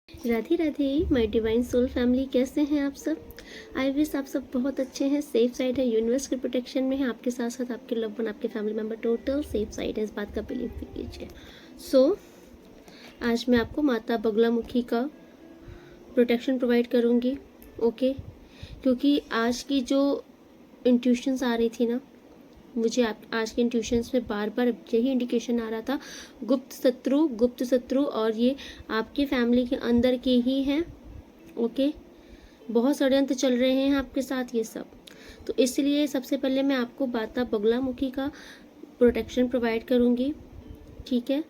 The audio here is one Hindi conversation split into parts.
Radhe Radhe my divine soul family, कैसे हैं आप सब। आई विश आप सब बहुत अच्छे हैं, सेफ साइड है, यूनिवर्स के प्रोटेक्शन में है, आपके साथ साथ आपके लव वन, आपके family member total safe side है, इस बात का बिलीव भी कीजिए। आज मैं आपको माता बगलामुखी का प्रोटेक्शन प्रोवाइड करूँगी। ओके, क्योंकि आज की जो इंट्यूशंस आ रही थी ना, मुझे आप आज के इंट्यूशंस में बार बार यही इंडिकेशन आ रहा था, गुप्त शत्रु और ये आपकी फैमिली के अंदर के ही हैं। ओके, बहुत षड्यंत्र चल रहे हैं आपके साथ ये सब। तो इसलिए सबसे पहले मैं आपको माता बगलामुखी का प्रोटेक्शन प्रोवाइड करूँगी। ठीक है,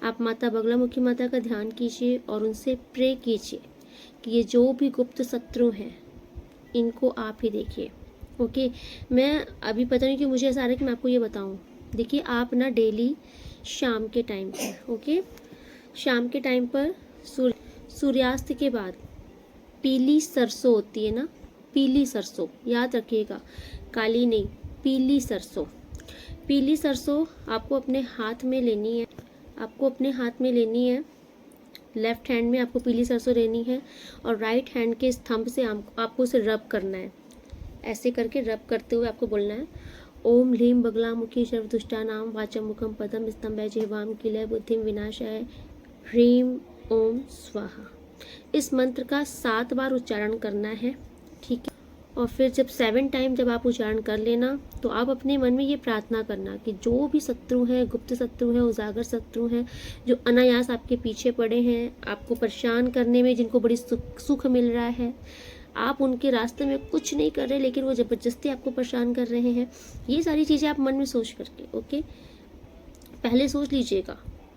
आप माता बगलामुखी माता का ध्यान कीजिए और उनसे प्रे कीजिए कि ये जो भी गुप्त शत्रु हैं इनको आप ही देखिए। ओके, मैं अभी पता नहीं क्यों मुझे ऐसा आ रहा है कि मैं आपको ये बताऊं। देखिए, आप ना डेली शाम के टाइम पर, ओके, शाम के टाइम पर सूर्यास्त के बाद पीली सरसों होती है ना, पीली सरसों याद रखिएगा, काली नहीं, पीली सरसों। पीली सरसों आपको अपने हाथ में लेनी है, लेफ्ट हैंड में आपको पीली सरसों लेनी है और राइट हैंड के स्तंभ से आपको उसे रब करना है। ऐसे करके रब करते हुए आपको बोलना है, ओम ह्लीम बगलामुखी सर्वदुष्टानां वाचं मुखं पदम स्तंभे जिह्वां किलय बुद्धिं विनाशाय ह्रीं ओम स्वाहा। इस मंत्र का 7 बार उच्चारण करना है। ठीक है, और फिर जब 7 टाइम जब आप उच्चारण कर लेना तो आप अपने मन में ये प्रार्थना करना कि जो भी शत्रु हैं, गुप्त शत्रु हैं, उजागर शत्रु हैं, जो अनायास आपके पीछे पड़े हैं, आपको परेशान करने में, जिनको बड़ी सुख मिल रहा है, आप उनके रास्ते में कुछ नहीं कर रहे लेकिन वो ज़बरदस्ती आपको परेशान कर रहे हैं, ये सारी चीज़ें आप मन में सोच करके, ओके, पहले सोच लीजिएगा।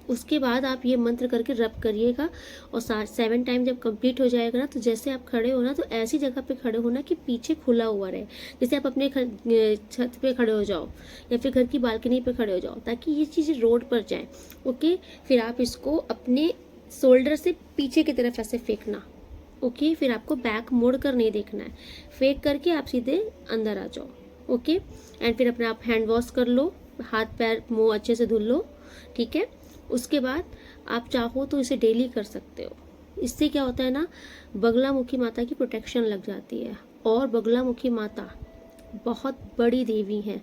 उसके बाद आप ये मंत्र करके रब करिएगा और 7 टाइम जब कंप्लीट हो जाएगा ना, तो जैसे आप खड़े हो ना, तो ऐसी जगह पे खड़े होना कि पीछे खुला हुआ रहे। जैसे आप अपने छत पे खड़े हो जाओ या फिर घर की बालकनी पे खड़े हो जाओ, ताकि ये चीज़ें रोड पर जाएं। ओके, फिर आप इसको अपने शोल्डर से पीछे की तरफ ऐसे फेंकना। ओके, फिर आपको बैक मोड़ कर नहीं देखना है, फेंक करके आप सीधे अंदर आ जाओ। ओके, एंड फिर अपने आप हैंड वॉश कर लो, हाथ पैर मुंह अच्छे से धुल लो। ठीक है, उसके बाद आप चाहो तो इसे डेली कर सकते हो। इससे क्या होता है ना, बगलामुखी माता की प्रोटेक्शन लग जाती है। और बगलामुखी माता बहुत बड़ी देवी हैं।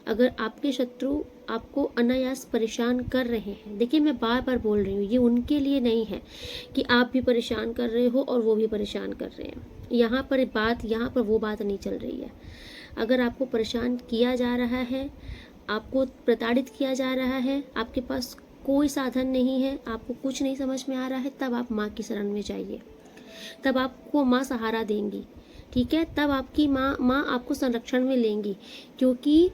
अगर आपके शत्रु आपको अनायास परेशान कर रहे हैं, देखिए मैं बार बार बोल रही हूँ, ये उनके लिए नहीं है कि आप भी परेशान कर रहे हो और वो भी परेशान कर रहे हैं। यहाँ पर वो बात नहीं चल रही है। अगर आपको परेशान किया जा रहा है, आपको प्रताड़ित किया जा रहा है, आपके पास कोई साधन नहीं है, आपको कुछ नहीं समझ में आ रहा है, तब आप माँ की शरण में जाइए, तब आपको माँ सहारा देंगी। ठीक है, तब आपकी माँ आपको संरक्षण में लेंगी। क्योंकि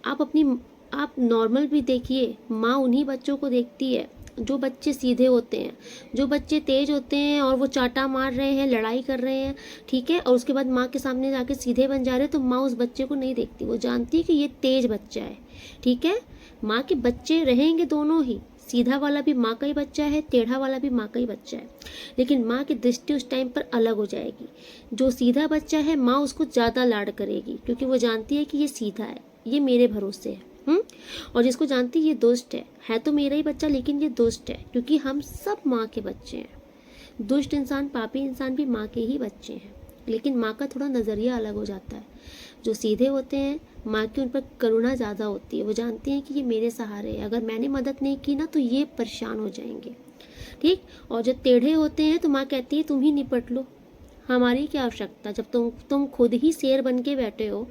आप नॉर्मल भी देखिए, माँ उन्हीं बच्चों को देखती है जो बच्चे सीधे होते हैं, जो बच्चे तेज होते हैं और वो चाटा मार रहे हैं, लड़ाई कर रहे हैं। ठीक है, और उसके बाद माँ के सामने जाके सीधे बन जा रहे हैं, तो माँ उस बच्चे को नहीं देखती, वो जानती है कि ये तेज बच्चा है। ठीक है, माँ के बच्चे रहेंगे दोनों ही, सीधा वाला भी माँ का ही बच्चा है, टेढ़ा वाला भी माँ का ही बच्चा है, लेकिन माँ की दृष्टि उस टाइम पर अलग हो जाएगी। जो सीधा बच्चा है, माँ उसको ज़्यादा लाड करेगी, क्योंकि वो जानती है कि ये सीधा है, ये मेरे भरोसे है। और जिसको जानती है ये दुष्ट है तो मेरा ही बच्चा, लेकिन ये दुष्ट है, क्योंकि हम सब माँ के बच्चे हैं। दुष्ट इंसान, पापी इंसान भी माँ के ही बच्चे हैं, लेकिन माँ का थोड़ा नज़रिया अलग हो जाता है। जो सीधे होते हैं, माँ की उन पर करुणा ज़्यादा होती है, वो जानती हैं कि ये मेरे सहारे है, अगर मैंने मदद नहीं की ना तो ये परेशान हो जाएंगे। ठीक, और जो टेढ़े होते हैं तो माँ कहती है तुम ही निपट लो, हमारी क्या आवश्यकता, जब तुम खुद ही शेर बन के बैठे हो,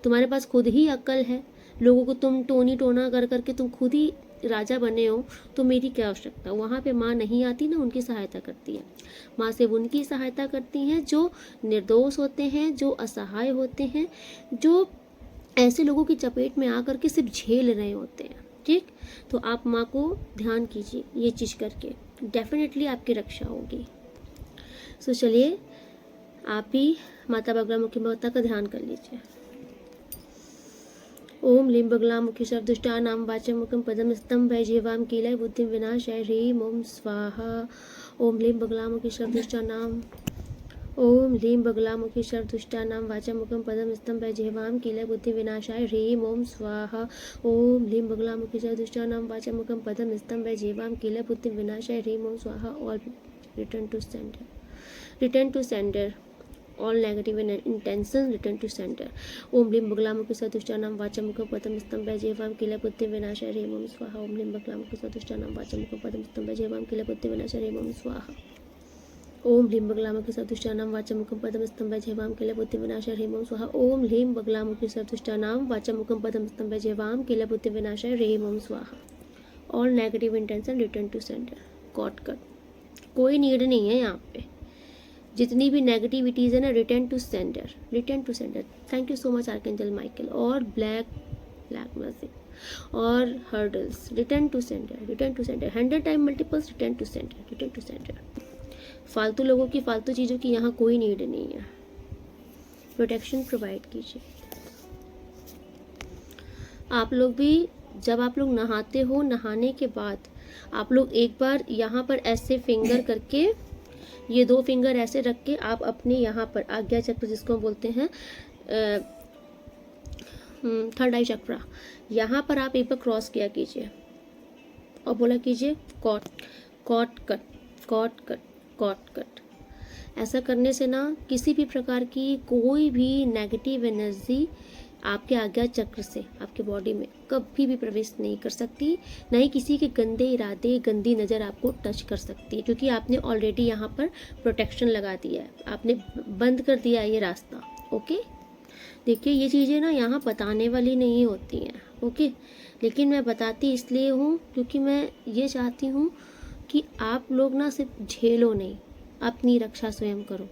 तुम्हारे पास खुद ही अक्ल है, लोगों को तुम टोनी टोना कर करके तुम खुद ही राजा बने हो, तो मेरी क्या आवश्यकता। वहाँ पे माँ नहीं आती ना, उनकी सहायता करती है। माँ सिर्फ उनकी सहायता करती हैं जो निर्दोष होते हैं, जो असहाय होते हैं, जो ऐसे लोगों की चपेट में आकर के सिर्फ झेल रहे होते हैं। ठीक, तो आप माँ को ध्यान कीजिए, ये चीज़ करके डेफिनेटली आपकी रक्षा होगी। सो चलिए, आप ही माता बगलामुखी माता का ध्यान कर लीजिए। ओम ह्लीं बगलामुखी सर्वदुष्टानां वाचं मुखं पदम स्तंभे जिह्वां कीलय बुद्धिं विनाशाय ह्रीं ओम स्वाहा। ओम ह्लीं बगलामुखी सर्वदुष्टानां ओम ह्लीं बगलामुखी सर्वदुष्टानां वाचं मुखं पदम स्तंभे जिह्वां कीलय बुद्धिं विनाशाय ह्रीं ओम स्वाहा। ओम ह्लीं बगलामुखी सर्वदुष्टानां वाचं मुखं पदम स्तंभे जिह्वां कीलय बुद्धिं विनाशाय ह्रीं ओम स्वाहा। और return to sender, return to sender, all negative intention return to sender. ओम लीम बगलामुखी सदुष्टानां वाचमुखं पदम स्तंभ जेवाम किल बुद्धि विनाशाय ह्रीं ओम स्वाहा। ओम लीम बगलामुखी सदुष्टानां वाचमुखं पदम स्तंभ जेवाम किल बुद्धि विनाशाय ह्रीं ओम स्वाहा। ओम ह्लीं बगलामुखी सदुष्टानां वाचमुखं पदम स्तंभ जेवाम किल बुद्धि विनाशाय ह्रीं ओम स्वाहा। ओम ह्लीं बगलामुखी सदुष्टानां वाचमुखं पदम स्तंभ जेवाम किल बुद्धि विनाशाय ह्रीं ओम स्वाहा। All negative intention return to sender. Cord cut, कोई नीड नहीं है यहाँ पे, जितनी भी नेगेटिविटीज़ है ना return to sender, return to sender. Thank you so much archangel Michael. और ब्लैक मैजिक और hurdles return to sender, return to sender 100 time multiples return to sender, return to sender. फालतू लोगों की, फालतू चीज़ों की यहाँ कोई नीड नहीं है। प्रोटेक्शन प्रोवाइड कीजिए। आप लोग भी जब आप लोग नहाते हो, नहाने के बाद आप लोग एक बार यहाँ पर ऐसे फिंगर करके, ये 2 फिंगर ऐसे रख के आप अपने यहाँ पर आज्ञा चक्र जिसको बोलते हैं थर्ड आई चक्रा, यहाँ पर आप एक बार क्रॉस किया कीजिए और बोला कीजिए cord cord cut, cord cut, cord cut. ऐसा करने से ना किसी भी प्रकार की कोई भी नेगेटिव एनर्जी आपके आज्ञा चक्र से आपके बॉडी में कभी भी प्रवेश नहीं कर सकती, ना ही किसी के गंदे इरादे, गंदी नज़र आपको टच कर सकती है, क्योंकि आपने ऑलरेडी यहाँ पर प्रोटेक्शन लगा दिया है, आपने बंद कर दिया है ये रास्ता। ओके, देखिए ये चीज़ें ना यहाँ बताने वाली नहीं होती हैं। ओके, लेकिन मैं बताती इसलिए हूँ क्योंकि मैं ये चाहती हूँ कि आप लोग ना सिर्फ झेलो नहीं, अपनी रक्षा स्वयं करो।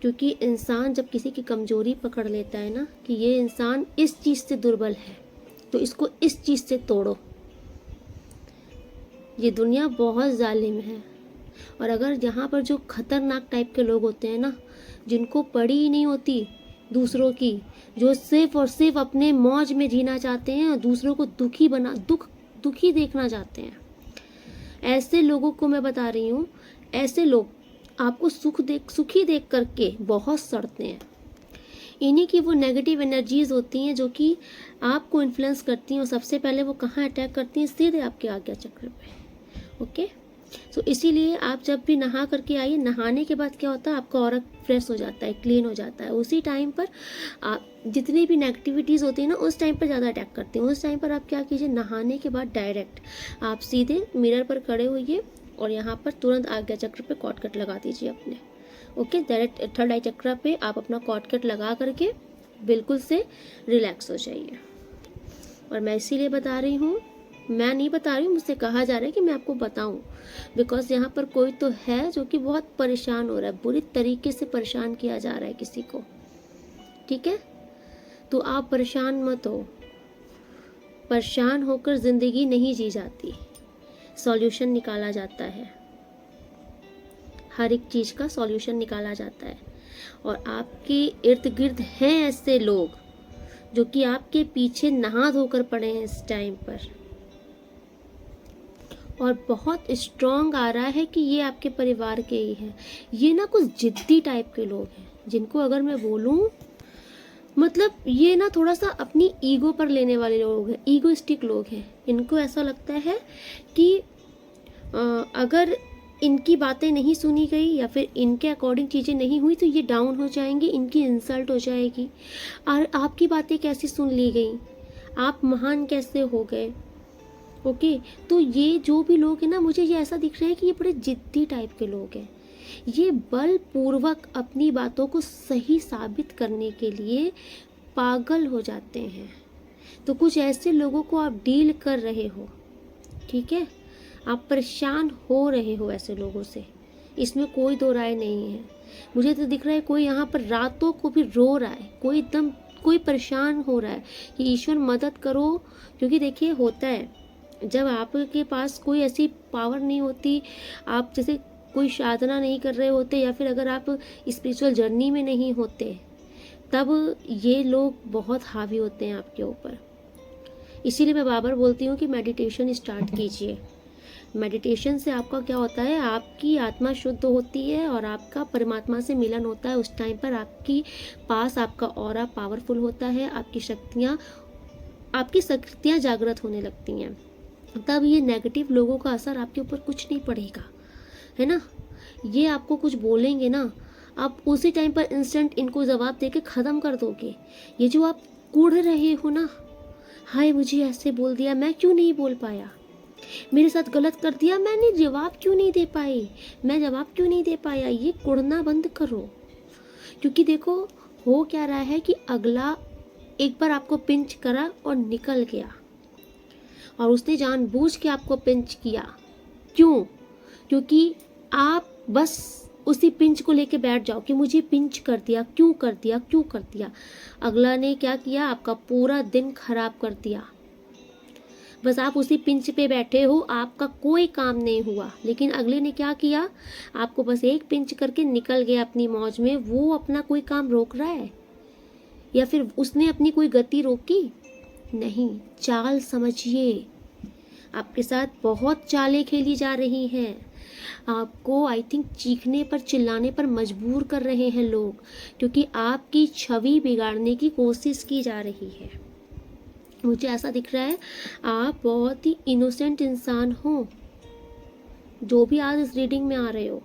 क्योंकि इंसान जब किसी की कमजोरी पकड़ लेता है ना कि ये इंसान इस चीज़ से दुर्बल है, तो इसको इस चीज़ से तोड़ो। ये दुनिया बहुत जालिम है, और अगर यहाँ पर जो खतरनाक टाइप के लोग होते हैं ना, जिनको पड़ी ही नहीं होती दूसरों की, जो सिर्फ और सिर्फ अपने मौज में जीना चाहते हैं और दूसरों को दुखी देखना चाहते हैं, ऐसे लोगों को मैं बता रही हूँ, ऐसे लोग आपको सुखी देख करके बहुत सड़ते हैं। इन्हीं की वो नेगेटिव एनर्जीज होती हैं जो कि आपको इन्फ्लुएंस करती हैं, और सबसे पहले वो कहाँ अटैक करती हैं? सीधे आपके आज्ञा चक्र पे। ओके, सो इसीलिए आप जब भी नहा करके आइए, नहाने के बाद क्या होता है, आपका ऑरा फ्रेश हो जाता है, क्लीन हो जाता है। उसी टाइम पर आप जितनी भी नेगेटिविटीज़ होती है ना, उस टाइम पर ज़्यादा अटैक करती हैं। उस टाइम पर आप क्या कीजिए, नहाने के बाद डायरेक्ट आप सीधे मिरर पर खड़े होइए और यहाँ पर तुरंत आज्ञा चक्र पे कॉट कट लगा दीजिए अपने। ओके, डायरेक्ट थर्ड आई चक्र पे आप अपना कॉट कट लगा करके बिल्कुल से रिलैक्स हो जाइए। और मैं इसीलिए बता रही हूँ, मैं नहीं बता रही हूँ, मुझसे कहा जा रहा है कि मैं आपको बताऊँ, बिकॉज यहाँ पर कोई तो है जो कि बहुत परेशान हो रहा है, बुरी तरीके से परेशान किया जा रहा है किसी को। ठीक है, तो आप परेशान मत हो। परेशान होकर ज़िंदगी नहीं जी जाती, सॉल्यूशन निकाला जाता है, हर एक चीज़ का सॉल्यूशन निकाला जाता है। और आपके इर्द गिर्द हैं ऐसे लोग जो कि आपके पीछे नहा धोकर पड़े हैं इस टाइम पर, और बहुत स्ट्रॉन्ग आ रहा है कि ये आपके परिवार के ही हैं। ये ना कुछ जिद्दी टाइप के लोग हैं, जिनको अगर मैं बोलूँ, मतलब ये ना थोड़ा सा अपनी ईगो पर लेने वाले लोग हैं, ईगोइस्टिक लोग हैं। इनको ऐसा लगता है कि अगर इनकी बातें नहीं सुनी गई या फिर इनके अकॉर्डिंग चीज़ें नहीं हुई तो ये डाउन हो जाएंगे, इनकी इंसल्ट हो जाएगी। और आपकी बातें कैसे सुन ली गई, आप महान कैसे हो गए। ओके, तो ये जो भी लोग हैं ना, मुझे ये ऐसा दिख रहा है कि ये बड़े जिद्दी टाइप के लोग हैं। ये बलपूर्वक अपनी बातों को सही साबित करने के लिए पागल हो जाते हैं। तो कुछ ऐसे लोगों को आप डील कर रहे हो, ठीक है, आप परेशान हो रहे हो ऐसे लोगों से, इसमें कोई दो राय नहीं है। मुझे तो दिख रहा है कोई यहाँ पर रातों को भी रो रहा है, कोई परेशान हो रहा है कि ईश्वर मदद करो। क्योंकि देखिए होता है, जब आपके पास कोई ऐसी पावर नहीं होती, आप जैसे कोई साधना नहीं कर रहे होते, या फिर अगर आप स्पिरिचुअल जर्नी में नहीं होते, तब ये लोग बहुत हावी होते हैं आपके ऊपर। इसीलिए मैं बार बार बोलती हूँ कि मेडिटेशन स्टार्ट कीजिए। मेडिटेशन से आपका क्या होता है, आपकी आत्मा शुद्ध होती है और आपका परमात्मा से मिलन होता है। उस टाइम पर आपकी पास आपका ऑरा पावरफुल होता है, आपकी शक्तियाँ जागृत होने लगती हैं। तब ये नेगेटिव लोगों का असर आपके ऊपर कुछ नहीं पड़ेगा, है ना। ये आपको कुछ बोलेंगे ना, आप उसी टाइम पर इंस्टेंट इनको जवाब देके ख़त्म कर दोगे। ये जो आप कूढ़ रहे हो ना, हाय मुझे ऐसे बोल दिया, मैं क्यों नहीं बोल पाया, मेरे साथ गलत कर दिया, मैंने जवाब क्यों नहीं दे पाई, मैं जवाब क्यों नहीं दे पाया, ये कुढ़ना बंद करो। क्योंकि देखो हो क्या रहा है कि अगला एक बार आपको पिंच करा और निकल गया, और उसने जानबूझ के आपको पिंच किया। क्यों? क्योंकि आप बस उसी पिंच को लेके बैठ जाओ कि मुझे पिंच कर दिया, क्यों कर दिया, क्यों कर दिया। अगला ने क्या किया, आपका पूरा दिन खराब कर दिया। बस आप उसी पिंच पे बैठे हो, आपका कोई काम नहीं हुआ, लेकिन अगले ने क्या किया, आपको बस एक पिंच करके निकल गया अपनी मौज में। वो अपना कोई काम रोक रहा है या फिर उसने अपनी कोई गति रोकी? नहीं। चाल समझिए, आपके साथ बहुत चालें खेली जा रही हैं। आपको आई थिंक चीखने पर चिल्लाने पर मजबूर कर रहे हैं लोग, क्योंकि आपकी छवि बिगाड़ने की कोशिश की जा रही है। मुझे ऐसा दिख रहा है आप बहुत ही इनोसेंट इंसान हो, जो भी आज इस रीडिंग में आ रहे हो।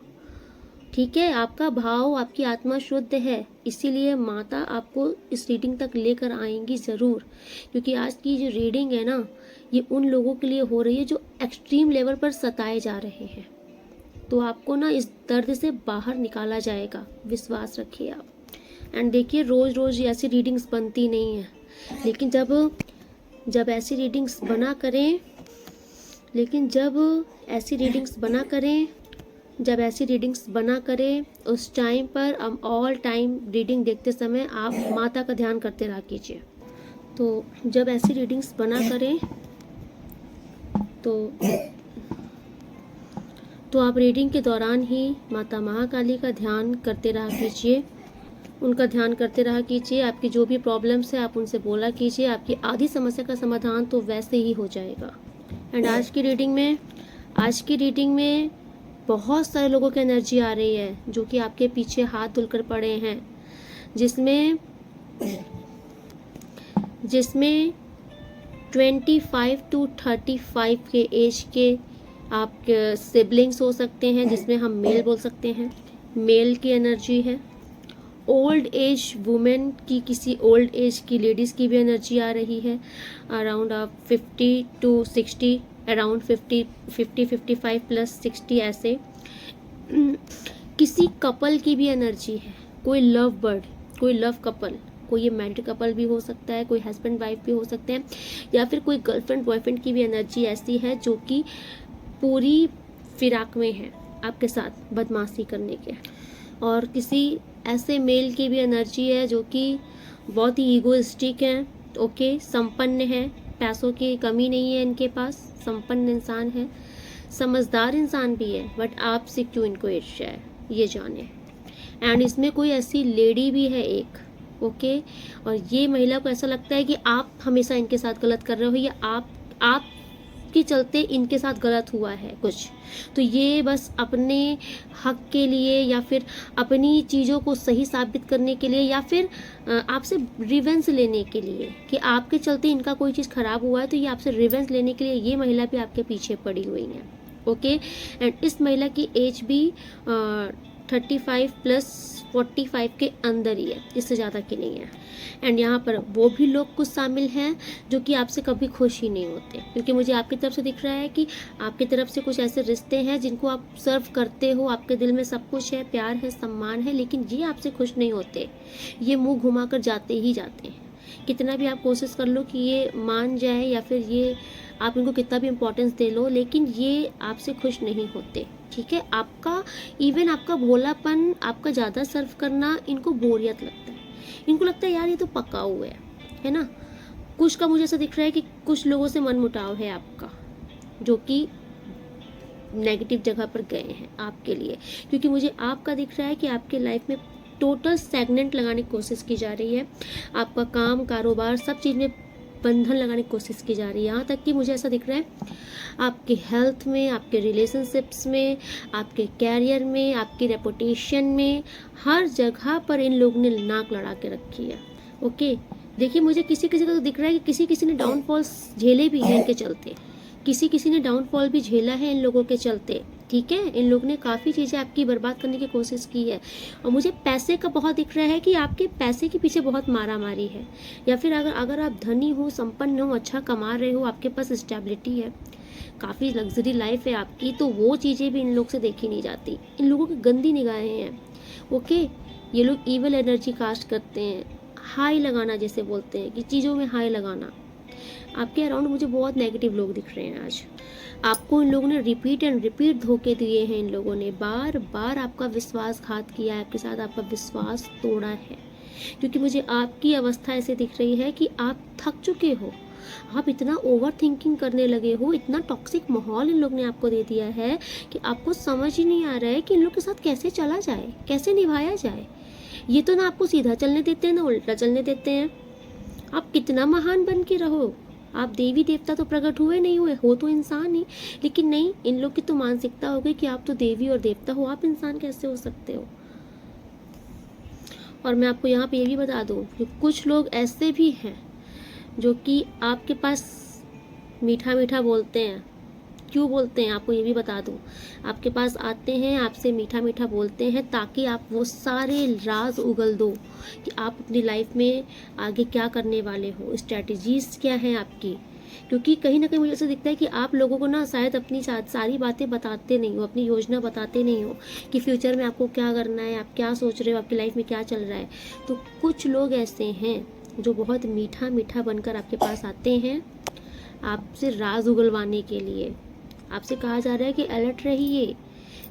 ठीक है, आपका भाव, आपकी आत्मा शुद्ध है, इसीलिए माता आपको इस रीडिंग तक लेकर आएंगी ज़रूर। क्योंकि आज की जो रीडिंग है ना, ये उन लोगों के लिए हो रही है जो एक्सट्रीम लेवल पर सताए जा रहे हैं। तो आपको ना इस दर्द से बाहर निकाला जाएगा, विश्वास रखिए आप। एंड देखिए, रोज़ रोज़ ऐसी रीडिंग्स बनती नहीं है, लेकिन जब ऐसी रीडिंग्स बना करें, जब ऐसी रीडिंग्स बना करें उस टाइम पर ऑल टाइम रीडिंग देखते समय आप माता का ध्यान करते रहा कीजिए। तो जब ऐसी रीडिंग्स बना करें तो आप रीडिंग के दौरान ही माता महाकाली का ध्यान करते रहा कीजिए, उनका ध्यान करते रहा कीजिए। आपकी जो भी प्रॉब्लम्स है आप उनसे बोला कीजिए, आपकी आधी समस्या का समाधान तो वैसे ही हो जाएगा। एंड आज की रीडिंग में बहुत सारे लोगों की एनर्जी आ रही है जो कि आपके पीछे हाथ धुलकर पड़े हैं, जिसमें 25 to 35 के एज के आपके सिबलिंग्स हो सकते हैं, जिसमें हम मेल बोल सकते हैं, मेल की एनर्जी है। ओल्ड एज वुमेन की, किसी ओल्ड एज की लेडीज़ की भी एनर्जी आ रही है, अराउंड 50 to 60, अराउंड 55 प्लस 60 ऐसे। किसी कपल की भी एनर्जी है, कोई लव बर्ड, कोई लव कपल, कोई ये मैरिड कपल भी हो सकता है, कोई हस्बैंड वाइफ भी हो सकते हैं, या फिर कोई गर्लफ्रेंड बॉयफ्रेंड की भी एनर्जी ऐसी है जो कि पूरी फिराक में है आपके साथ बदमाशी करने के। और किसी ऐसे मेल की भी एनर्जी है जो कि बहुत ही ईगोइस्टिक हैं, ओके, संपन्न है, पैसों की कमी नहीं है इनके पास, संपन्न इंसान है, समझदार इंसान भी है, बट आपसे क्यों इनको ईर्ष्या है ये जाने। एंड इसमें कोई ऐसी लेडी भी है एक, ओके, और ये महिला को ऐसा लगता है कि आप हमेशा इनके साथ गलत कर रहे हो, या आप के चलते इनके साथ गलत हुआ है कुछ। तो ये बस अपने हक के लिए या फिर अपनी चीज़ों को सही साबित करने के लिए या फिर आपसे रिवेंज लेने के लिए कि आपके चलते इनका कोई चीज़ खराब हुआ है, तो ये आपसे रिवेंज लेने के लिए ये महिला भी आपके पीछे पड़ी हुई है, ओके। एंड इस महिला की एज भी 35 प्लस 45 के अंदर ही है, इससे ज़्यादा की नहीं है। एंड यहाँ पर वो भी लोग कुछ शामिल हैं जो कि आपसे कभी खुश ही नहीं होते, क्योंकि मुझे आपकी तरफ से दिख रहा है कि आपकी तरफ से कुछ ऐसे रिश्ते हैं जिनको आप सर्व करते हो, आपके दिल में सब कुछ है, प्यार है, सम्मान है, लेकिन ये आपसे खुश नहीं होते, ये मुंह घुमा कर जाते ही जाते हैं। कितना भी आप कोशिश कर लो कि ये मान जाए या फिर ये आप इनको कितना भी इम्पोर्टेंस दे लो, लेकिन ये आपसे खुश नहीं होते, ठीक है। आपका इवन आपका भोलापन, आपका ज़्यादा सर्व करना इनको बोरियत लगता है, इनको लगता है यार ये तो पका हुआ है ना। कुछ का मुझे ऐसा दिख रहा है कि कुछ लोगों से मन मुटाव है आपका, जो कि नेगेटिव जगह पर गए हैं आपके लिए, क्योंकि मुझे आपका दिख रहा है कि आपके लाइफ में टोटल स्टैग्नेंट लगाने की कोशिश की जा रही है, आपका काम, कारोबार, सब चीज़ में बंधन लगाने की कोशिश की जा रही है। यहाँ तक कि मुझे ऐसा दिख रहा है आपके हेल्थ में, आपके रिलेशनशिप्स में, आपके कैरियर में, आपकी रेपुटेशन में, हर जगह पर इन लोगों ने नाक लड़ा के रखी है, ओके। देखिए, मुझे किसी किसी का तो दिख रहा है कि किसी ने डाउनफॉल्स झेले भी हैं इनके चलते, किसी ने डाउनफॉल भी झेला है इन लोगों के चलते, ठीक है, इन लोगों ने काफ़ी चीज़ें आपकी बर्बाद करने की कोशिश की है। और मुझे पैसे का बहुत दिख रहा है कि आपके पैसे के पीछे बहुत मारा मारी है, या फिर अगर आप धनी हो, संपन्न हो, अच्छा कमा रहे हो, आपके पास स्टेबिलिटी है, काफ़ी लग्जरी लाइफ है आपकी, तो वो चीज़ें भी इन लोग से देखी नहीं जाती। इन लोगों की गंदी निगाहें हैं। ओके, ये लोग ईवल एनर्जी कास्ट करते हैं, हाई लगाना जैसे बोलते हैं कि चीज़ों में हाई लगाना। आपके अराउंड मुझे बहुत नेगेटिव लोग दिख रहे हैं आज। आपको इन लोगों ने रिपीट एंड रिपीट धोखे दिए हैं। इन लोगों ने बार बार आपका विश्वासघात किया है, आपके साथ आपका विश्वास तोड़ा है, क्योंकि मुझे आपकी अवस्था ऐसे दिख रही है कि आप थक चुके हो, आप इतना ओवर थिंकिंग करने लगे हो, इतना टॉक्सिक माहौल इन लोग ने आपको दे दिया है कि आपको समझ ही नहीं आ रहा है कि इन लोग के साथ कैसे चला जाए, कैसे निभाया जाए। ये तो ना आपको सीधा चलने देते हैं ना उल्टा चलने देते हैं। आप कितना महान बन के रहो, आप देवी देवता तो प्रकट हुए नहीं हुए हो, तो इंसान ही, लेकिन नहीं, इन लोग की तो मानसिकता हो गई कि आप तो देवी और देवता हो, आप इंसान कैसे हो सकते हो। और मैं आपको यहाँ पे ये भी बता दूँ कि कुछ लोग ऐसे भी हैं जो कि आपके पास मीठा मीठा बोलते हैं। क्यों बोलते हैं आपको ये भी बता दूँ, आपके पास आते हैं, आपसे मीठा मीठा बोलते हैं ताकि आप वो सारे राज उगल दो कि आप अपनी लाइफ में आगे क्या करने वाले हो, स्ट्रैटेजीज क्या हैं आपकी। क्योंकि कहीं ना कहीं मुझे ऐसा दिखता है कि आप लोगों को ना शायद अपनी सारी बातें बताते नहीं हो, अपनी योजना बताते नहीं हो कि फ्यूचर में आपको क्या करना है, आप क्या सोच रहे हो, आपकी लाइफ में क्या चल रहा है। तो कुछ लोग ऐसे हैं जो बहुत मीठा मीठा बनकर आपके पास आते हैं आपसे राज उगलवाने के लिए। आपसे कहा जा रहा है कि अलर्ट रहिए।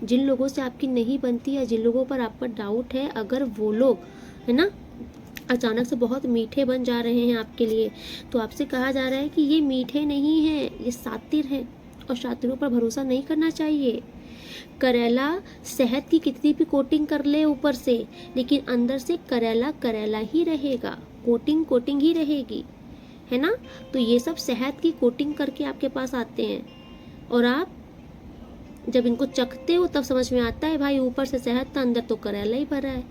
जिन लोगों से आपकी नहीं बनती या जिन लोगों पर आप पर डाउट है, अगर वो लोग है ना अचानक से बहुत मीठे बन जा रहे हैं आपके लिए, तो आपसे कहा जा रहा है कि ये मीठे नहीं हैं, ये शातिर हैं, और शातिरों पर भरोसा नहीं करना चाहिए। करेला शहद की कितनी भी कोटिंग कर ले ऊपर से, लेकिन अंदर से करेला करेला ही रहेगा, कोटिंग कोटिंग ही रहेगी, है ना। तो ये सब शहद की कोटिंग करके आपके पास आते हैं, और आप जब इनको चखते हो तब समझ में आता है भाई ऊपर से शहद था, अंदर तो करेला ही भरा है।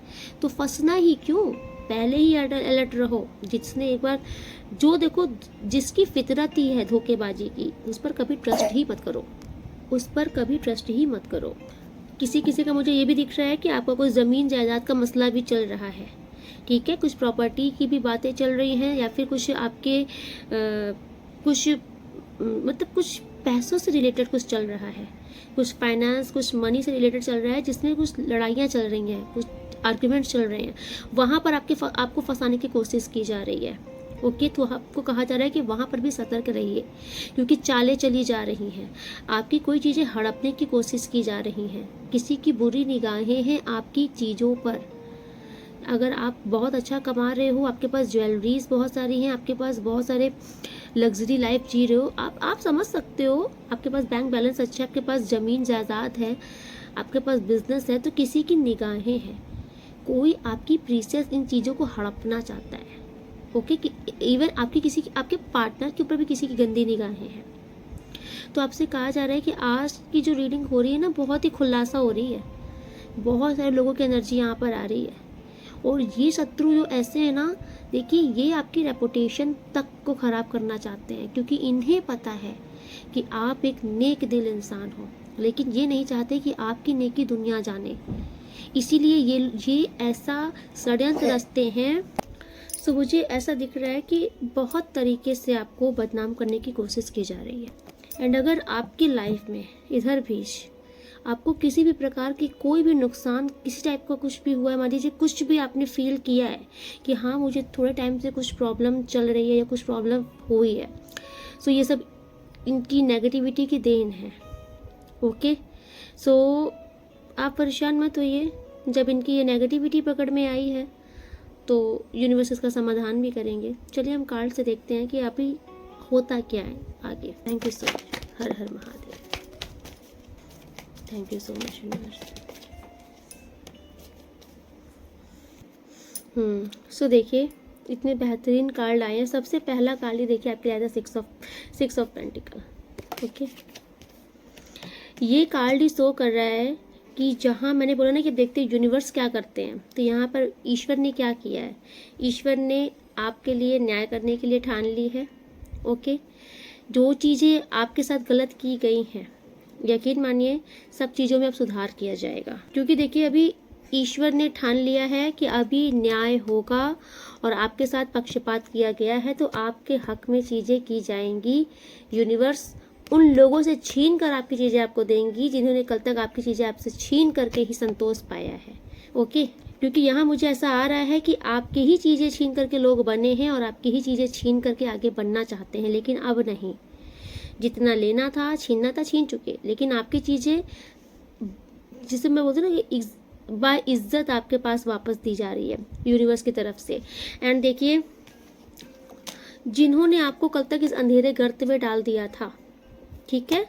तो फंसना ही क्यों, पहले ही अलर्ट रहो। जिसने एक बार जो देखो, जिसकी फितरत ही है धोखेबाजी की, उस पर कभी ट्रस्ट ही मत करो, उस पर कभी ट्रस्ट ही मत करो। किसी किसी का मुझे ये भी दिख रहा है कि आपका कोई ज़मीन जायदाद का मसला भी चल रहा है, ठीक है, कुछ प्रॉपर्टी की भी बातें चल रही हैं, या फिर कुछ आपके कुछ मतलब कुछ पैसों से रिलेटेड कुछ चल रहा है, कुछ फाइनेंस, कुछ मनी से रिलेटेड चल रहा है, जिसमें कुछ लड़ाइयाँ चल रही हैं, कुछ आर्ग्यूमेंट्स चल रहे हैं, वहाँ पर आपको फंसाने की कोशिश की जा रही है। ओके, तो आपको कहा जा रहा है कि वहाँ पर भी सतर्क रहिए, क्योंकि चालें चली जा रही हैं, आपकी कोई चीज़ें हड़पने की कोशिश की जा रही हैं, किसी की बुरी निगाहें हैं आपकी चीज़ों पर। अगर आप बहुत अच्छा कमा रहे हो, आपके पास ज्वेलरीज बहुत सारी हैं, आपके पास बहुत सारे लग्जरी लाइफ जी रहे हो, आप समझ सकते हो, आपके पास बैंक बैलेंस अच्छा है, आपके पास ज़मीन जायदाद है, आपके पास बिजनेस है, तो किसी की निगाहें हैं, कोई आपकी प्रीशियस इन चीज़ों को हड़पना चाहता है। ओके, कि इवन आपके पार्टनर के ऊपर भी किसी की गंदी निगाहें हैं। तो आपसे कहा जा रहा है कि आज की जो रीडिंग हो रही है ना, बहुत ही खुलासा हो रही है, बहुत सारे लोगों की एनर्जी यहाँ पर आ रही है, और ये शत्रु जो ऐसे हैं ना, देखिए ये आपकी रेपुटेशन तक को ख़राब करना चाहते हैं, क्योंकि इन्हें पता है कि आप एक नेक दिल इंसान हो, लेकिन ये नहीं चाहते कि आपकी नेकी दुनिया जाने, इसीलिए ये ऐसा षड्यंत्र रचते हैं। सो मुझे ऐसा दिख रहा है कि बहुत तरीके से आपको बदनाम करने की कोशिश की जा रही है। एंड अगर आपकी लाइफ में इधर भी आपको किसी भी प्रकार की कोई भी नुकसान, किसी टाइप का कुछ भी हुआ है, मान लीजिए कुछ भी आपने फील किया है कि हाँ मुझे थोड़े टाइम से कुछ प्रॉब्लम चल रही है या कुछ प्रॉब्लम हुई है, सो ये सब इनकी नेगेटिविटी की देन है। ओके, सो आप परेशान मत होइए, जब इनकी ये नेगेटिविटी पकड़ में आई है तो यूनिवर्स इसका समाधान भी करेंगे। चलिए हम कार्ड से देखते हैं कि अभी होता क्या है आगे। Thank you so much. हर हर Mahadev. Thank you so much universe. So देखिए इतने बेहतरीन कार्ड आए हैं। सबसे पहला कार्ड ही देखिए आपके आया था सिक्स ऑफ पेंटिकल। ओके, ये कार्ड ही शो कर रहा है कि जहाँ मैंने बोला ना कि देखते यूनिवर्स क्या करते हैं, तो यहाँ पर ईश्वर ने क्या किया है, ईश्वर ने आपके लिए न्याय करने के लिए ठान ली है। ओके, जो चीज़ें आपके साथ गलत की गई हैं यकीन मानिए सब चीज़ों में अब सुधार किया जाएगा, क्योंकि देखिए अभी ईश्वर ने ठान लिया है कि अभी न्याय होगा और आपके साथ पक्षपात किया गया है, तो आपके हक में चीज़ें की जाएंगी। यूनिवर्स उन लोगों से छीन कर आपकी चीज़ें आपको देंगी जिन्होंने कल तक आपकी चीज़ें आपसे छीन करके ही संतोष पाया है। ओके, क्योंकि यहाँ मुझे ऐसा आ रहा है कि आपकी ही चीज़ें छीन करके लोग बने हैं और आपकी ही चीज़ें छीन करके आगे बढ़ना चाहते हैं, लेकिन अब नहीं। जितना लेना था छीनना था छीन चुके, लेकिन आपकी चीज़ें जिसे मैं बोलती हूँ ना कि बाय इज्जत आपके पास वापस दी जा रही है यूनिवर्स की तरफ से। एंड देखिए जिन्होंने आपको कल तक इस अंधेरे गर्त में डाल दिया था, ठीक है,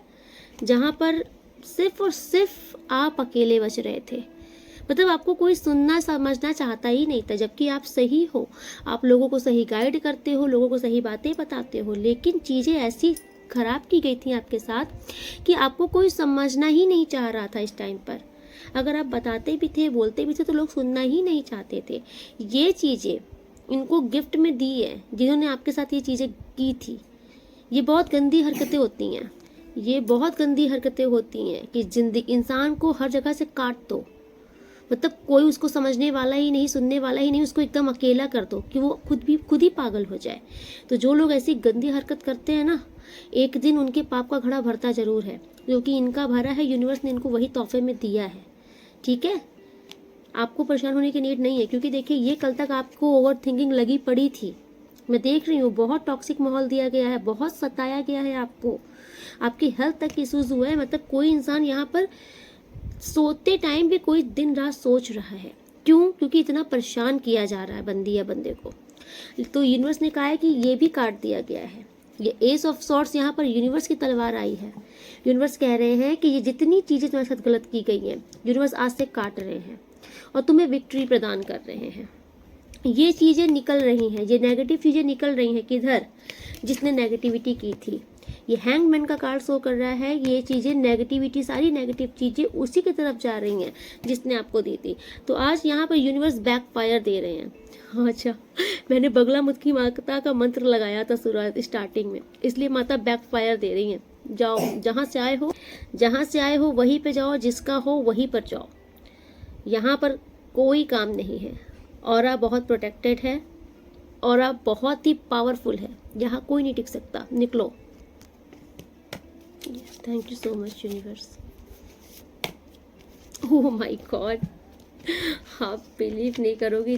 जहाँ पर सिर्फ और सिर्फ आप अकेले बच रहे थे, मतलब आपको कोई सुनना समझना चाहता ही नहीं था, जबकि आप सही हो, आप लोगों को सही गाइड करते हो, लोगों को सही बातें बताते हो, लेकिन चीज़ें ऐसी खराब की गई थी आपके साथ कि आपको कोई समझना ही नहीं चाह रहा था इस टाइम पर। अगर आप बताते भी थे, बोलते भी थे, तो लोग सुनना ही नहीं चाहते थे। ये चीज़ें इनको गिफ्ट में दी है जिन्होंने आपके साथ ये चीज़ें की थी। ये बहुत गंदी हरकतें होती हैं, ये बहुत गंदी हरकतें होती हैं कि जिंदगी इंसान को हर जगह से काट दो, मतलब कोई उसको समझने वाला ही नहीं, सुनने वाला ही नहीं, उसको एकदम अकेला कर दो कि वो खुद ही पागल हो जाए। तो जो लोग ऐसी गंदी हरकत करते हैं ना, एक दिन उनके पाप का घड़ा भरता जरूर है, क्योंकि इनका भरा है, यूनिवर्स ने इनको वही तोहफे में दिया है। ठीक है, आपको परेशान होने की नीड नहीं है, क्योंकि देखिए ये कल तक आपको ओवर थिंकिंग लगी पड़ी थी। मैं देख रही हूँ बहुत टॉक्सिक माहौल दिया गया है, बहुत सताया गया है आपको, आपकी हेल्थ तक इश्यूज हुए हैं। मतलब कोई इंसान यहाँ पर सोते टाइम भी कोई दिन रात सोच रहा है। क्यों? क्योंकि इतना परेशान किया जा रहा है बंदी या बंदे को। तो यूनिवर्स ने कहा है कि ये भी काट दिया गया है। ये एस ऑफ सॉर्ड्स यहाँ पर यूनिवर्स की तलवार आई है। यूनिवर्स कह रहे हैं कि ये जितनी चीज़ें तुम्हारे साथ गलत की गई हैं, यूनिवर्स आज से काट रहे हैं और तुम्हें विक्ट्री प्रदान कर रहे हैं। ये चीज़ें निकल रही हैं, ये नेगेटिव चीज़ें निकल रही हैं। किधर? जिसने नेगेटिविटी की थी। ये हैंगमैन का कार्ड शो कर रहा है, ये चीज़ें नेगेटिविटी, सारी नेगेटिव चीज़ें उसी की तरफ जा रही हैं जिसने आपको दी थी। तो आज यहाँ पर यूनिवर्स बैकफायर दे रहे हैं। अच्छा, मैंने बगला मुखी माता का मंत्र लगाया था शुरुआत स्टार्टिंग में, इसलिए माता बैकफायर दे रही हैं। जाओ, जहाँ से आए हो वहीं पे जाओ, जिसका हो वहीं पर जाओ। यहाँ पर कोई काम नहीं है। ऑरा बहुत प्रोटेक्टेड है, ऑरा बहुत ही पावरफुल है, यहाँ कोई नहीं टिक सकता। निकलो। Thank you so much universe. Oh my God, आप बिलीव नहीं करोगे,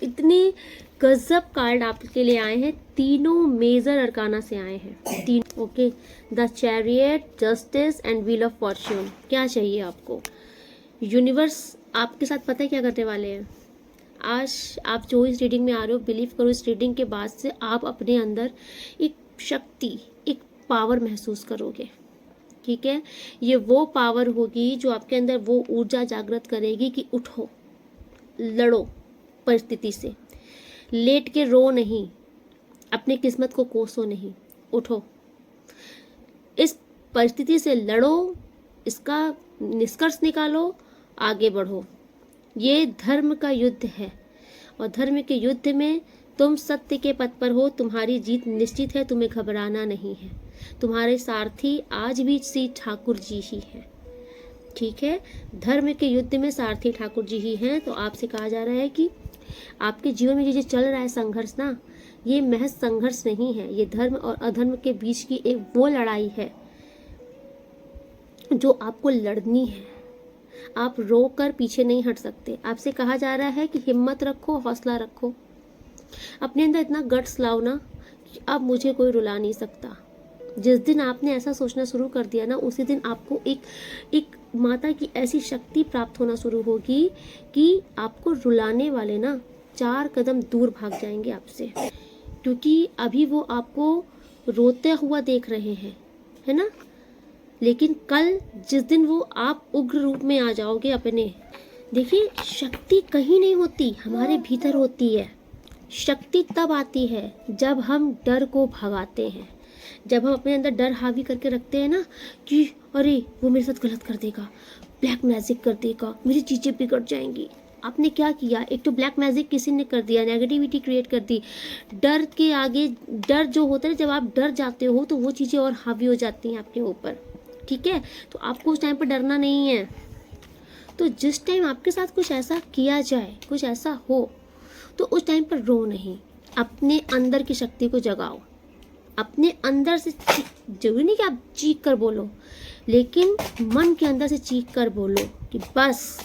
इतने गजब कार्ड आपके लिए आए हैं। तीनों मेजर अरकाना से आए हैं, तीन। Okay, the chariot, justice and wheel of Fortune. क्या चाहिए आपको? यूनिवर्स आपके साथ पता है क्या करने वाले हैं? आज आप जो इस रीडिंग में आ रहे हो, बिलीव करो, इस रीडिंग के बाद से आप अपने अंदर एक शक्ति, एक पावर महसूस करोगे। ठीक है, ये वो पावर होगी जो आपके अंदर वो ऊर्जा जागृत करेगी कि उठो, लड़ो परिस्थिति से, लेट के रो नहीं, अपनी किस्मत को कोसो नहीं, उठो, इस परिस्थिति से लड़ो, इसका निष्कर्ष निकालो, आगे बढ़ो। ये धर्म का युद्ध है और धर्म के युद्ध में तुम सत्य के पथ पर हो, तुम्हारी जीत निश्चित है, तुम्हें घबराना नहीं है। तुम्हारे सारथी आज भी श्री ठाकुर जी ही हैं। ठीक है, धर्म के युद्ध में सारथी ठाकुर जी ही हैं। तो आपसे कहा जा रहा है कि आपके जीवन में जो चल रहा है संघर्ष ना, ये महज संघर्ष नहीं है, ये धर्म और अधर्म के बीच की एक वो लड़ाई है जो आपको लड़नी है। आप रो कर पीछे नहीं हट सकते। आपसे कहा जा रहा है कि हिम्मत रखो, हौसला रखो, अपने अंदर इतना गट्स लाओ ना कि अब मुझे कोई रुला नहीं सकता। जिस दिन आपने ऐसा सोचना शुरू कर दिया ना, उसी दिन आपको एक माता की ऐसी शक्ति प्राप्त होना शुरू होगी कि आपको रुलाने वाले ना 4 कदम दूर भाग जाएंगे आपसे, क्योंकि अभी वो आपको रोते हुआ देख रहे हैं, है ना। लेकिन कल जिस दिन वो आप उग्र रूप में आ जाओगे अपने, देखिए शक्ति कहीं नहीं होती, हमारे भीतर होती है। शक्ति तब आती है जब हम डर को भगाते हैं, जब हम अपने अंदर डर हावी करके रखते हैं ना कि अरे वो मेरे साथ गलत कर देगा, ब्लैक मैजिक कर देगा, मेरी चीज़ें बिगड़ जाएंगी। आपने क्या किया? एक तो ब्लैक मैजिक किसी ने कर दिया, नेगेटिविटी क्रिएट कर दी। डर के आगे, डर जो होता है, जब आप डर जाते हो तो वो चीज़ें और हावी हो जाती हैं आपके ऊपर। ठीक है। तो आपको उस टाइम पर डरना नहीं है। तो जिस टाइम आपके साथ कुछ ऐसा किया जाए, कुछ ऐसा हो, तो उस टाइम पर रो नहीं, अपने अंदर की शक्ति को जगाओ। अपने अंदर से जरूरी नहीं कि आप चीख कर बोलो, लेकिन मन के अंदर से चीख कर बोलो कि बस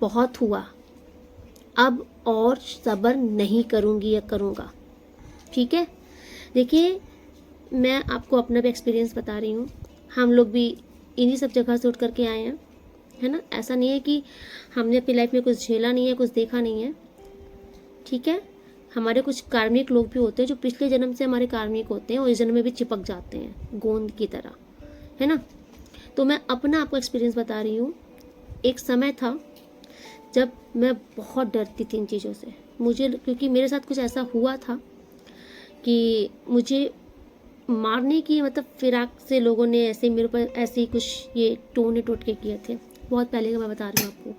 बहुत हुआ, अब और सब्र नहीं करूँगी या करूँगा। ठीक है। देखिए, मैं आपको अपना भी एक्सपीरियंस बता रही हूँ। हम लोग भी इन्हीं सब जगह से उठ करके आए हैं, है ना। ऐसा नहीं है कि हमने अपनी लाइफ में कुछ झेला नहीं है, कुछ देखा नहीं है। ठीक है। हमारे कुछ कार्मिक लोग भी होते हैं जो पिछले जन्म से हमारे कार्मिक होते हैं और इस जन्म में भी चिपक जाते हैं गोंद की तरह, है ना। तो मैं अपना आपको एक्सपीरियंस बता रही हूँ। एक समय था जब मैं बहुत डरती थी इन चीज़ों से, मुझे, क्योंकि मेरे साथ कुछ ऐसा हुआ था कि मुझे मारने की मतलब फिराक से लोगों ने ऐसे मेरे ऊपर ऐसे ही कुछ ये टोने टोटके किए थे। बहुत पहले का मैं बता रही हूँ आपको,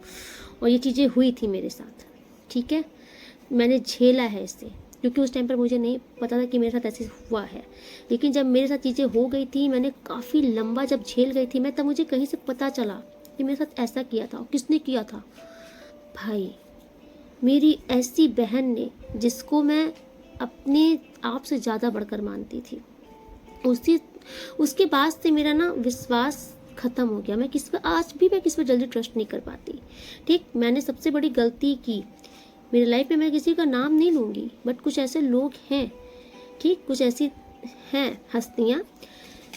और ये चीज़ें हुई थी मेरे साथ। ठीक है। मैंने झेला है इससे, क्योंकि उस टाइम पर मुझे नहीं पता था कि मेरे साथ ऐसे हुआ है। लेकिन जब मेरे साथ चीज़ें हो गई थी, मैंने काफ़ी लंबा जब झेल गई थी मैं, तब मुझे कहीं से पता चला कि मेरे साथ ऐसा किया था। और किसने किया था? भाई, मेरी ऐसी बहन ने, जिसको मैं अपने आप से ज़्यादा बढ़कर मानती थी। उसके बाद से मेरा ना विश्वास ख़त्म हो गया। मैं किस पर आज भी मैं किस पर जल्दी ट्रस्ट नहीं कर पाती। ठीक। मैंने सबसे बड़ी गलती की मेरी लाइफ में, मैं किसी का नाम नहीं लूँगी, बट कुछ ऐसे लोग हैं, ठीक, कुछ ऐसी हैं हस्तियाँ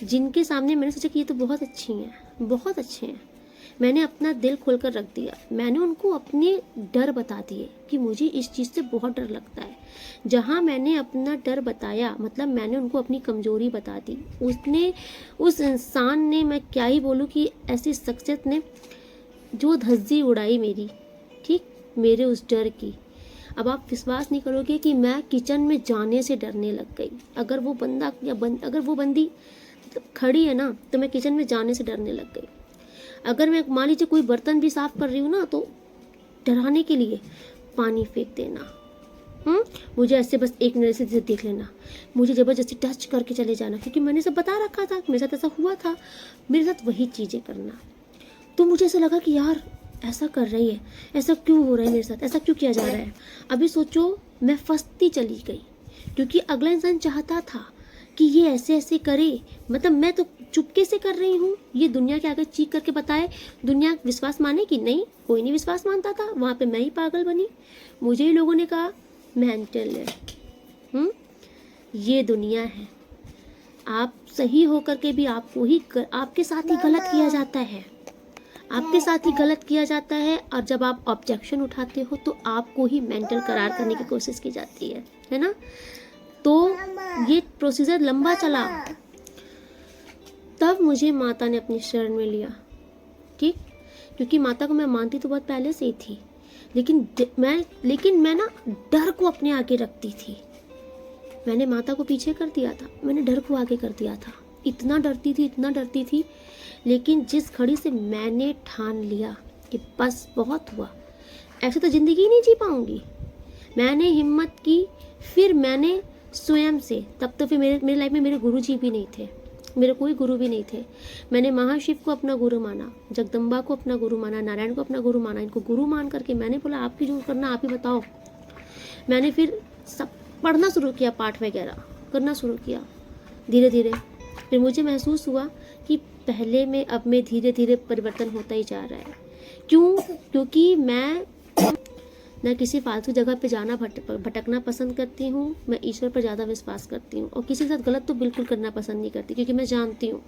जिनके सामने मैंने सोचा कि ये तो बहुत अच्छी हैं, बहुत अच्छे हैं। मैंने अपना दिल खोलकर रख दिया। मैंने उनको अपने डर बता दिए कि मुझे इस चीज़ से बहुत डर लगता है। जहाँ मैंने अपना डर बताया, मतलब मैंने उनको अपनी कमज़ोरी बता दी। उस इंसान ने, मैं क्या ही बोलूँ कि ऐसी शख्सियत ने जो धज्जी उड़ाई मेरी, ठीक, मेरे उस डर की। अब आप विश्वास नहीं करोगे कि मैं किचन में जाने से डरने लग गई। अगर वो बंदा अगर वो बंदी मतलब खड़ी है ना, तो मैं किचन में जाने से डरने लग गई। अगर मैं मान लीजिए कोई बर्तन भी साफ कर रही हूँ ना, तो डराने के लिए पानी फेंक देना, मुझे ऐसे बस एक मिनट से देख लेना, मुझे ज़बरदस्ती टच करके चले जाना, क्योंकि मैंने सब बता रखा था, मेरे साथ ऐसा हुआ था, मेरे साथ वही चीज़ें करना। तो मुझे ऐसा लगा कि यार ऐसा कर रही है, ऐसा क्यों हो रहा है मेरे साथ, ऐसा क्यों किया जा रहा है। अभी सोचो, मैं फंसती चली गई, क्योंकि अगला इंसान चाहता था कि ये ऐसे ऐसे करे। मतलब मैं तो चुपके से कर रही हूँ, ये दुनिया के आगे चीख करके बताए, दुनिया विश्वास माने कि नहीं। कोई नहीं विश्वास मानता था, वहाँ पे मैं ही पागल बनी। मुझे ही लोगों ने कहा मेंटल है। ये दुनिया है। आप सही होकर के भी आपके साथ ही गलत किया जाता है, आपके साथ ही गलत किया जाता है। और जब आप ऑब्जेक्शन उठाते हो तो आपको ही मेंटल करार करने की कोशिश की जाती है ना। तो ये प्रोसीजर लंबा चला, तब मुझे माता ने अपनी शरण में लिया। ठीक। क्योंकि माता को मैं मानती तो बहुत पहले से ही थी, लेकिन मैं ना डर को अपने आगे रखती थी। मैंने माता को पीछे कर दिया था, मैंने डर को आगे कर दिया था। इतना डरती थी। लेकिन जिस घड़ी से मैंने ठान लिया कि बस बहुत हुआ, ऐसे तो ज़िंदगी नहीं जी पाऊंगी, मैंने हिम्मत की। फिर मैंने स्वयं से, तब तो फिर मेरे लाइफ में मेरे गुरुजी भी नहीं थे, मेरे कोई गुरु भी नहीं थे। मैंने महाशिव को अपना गुरु माना, जगदम्बा को अपना गुरु माना, नारायण को अपना गुरु माना। इनको गुरु मान करके मैंने बोला आपकी जो करना आप ही बताओ। मैंने फिर सब पढ़ना शुरू किया, पाठ वगैरह करना शुरू किया धीरे धीरे। फिर मुझे महसूस हुआ कि पहले में अब में धीरे धीरे परिवर्तन होता ही जा रहा है। क्यों? क्योंकि मैं न किसी फालतू जगह पे जाना भटकना पसंद करती हूँ। मैं ईश्वर पर ज़्यादा विश्वास करती हूँ, और किसी के साथ गलत तो बिल्कुल करना पसंद नहीं करती, क्योंकि मैं जानती हूँ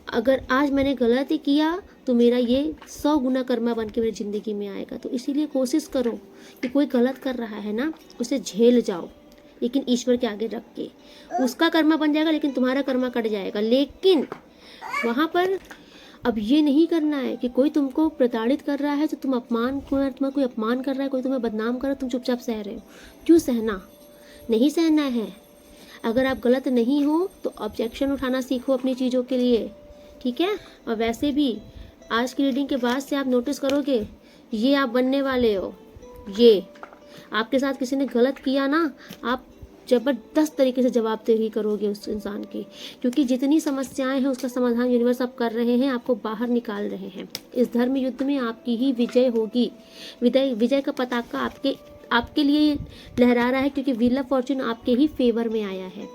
अगर आज मैंने गलत ही किया तो मेरा ये 100 गुना कर्मा बन के मेरी ज़िंदगी में आएगा। तो इसीलिए कोशिश करो कि कोई गलत कर रहा है ना, उसे झेल जाओ, लेकिन ईश्वर के आगे रख के। उसका कर्मा बन जाएगा, लेकिन तुम्हारा कर्मा कट जाएगा। लेकिन वहाँ पर अब ये नहीं करना है कि कोई तुमको प्रताड़ित कर रहा है तो तुम्हारा कोई अपमान कर रहा है, कोई तुम्हें बदनाम कर रहा है, तुम चुपचाप सह रहे हो। क्यों सहना? नहीं सहना है। अगर आप गलत नहीं हो तो ऑब्जेक्शन उठाना सीखो अपनी चीज़ों के लिए, ठीक है। और वैसे भी आज की रीडिंग के बाद से आप नोटिस करोगे, ये आप बनने वाले हो। ये आपके साथ किसी ने गलत किया ना, आप ज़बरदस्त तरीके से जवाबदेही करोगे उस इंसान की, क्योंकि जितनी समस्याएं हैं उसका समाधान यूनिवर्स अब कर रहे हैं, आपको बाहर निकाल रहे हैं। इस धर्म युद्ध में आपकी ही विजय होगी। विजय का पताका आपके लिए लहरा रहा है, क्योंकि व्हील ऑफ फॉर्चून आपके ही फेवर में आया है।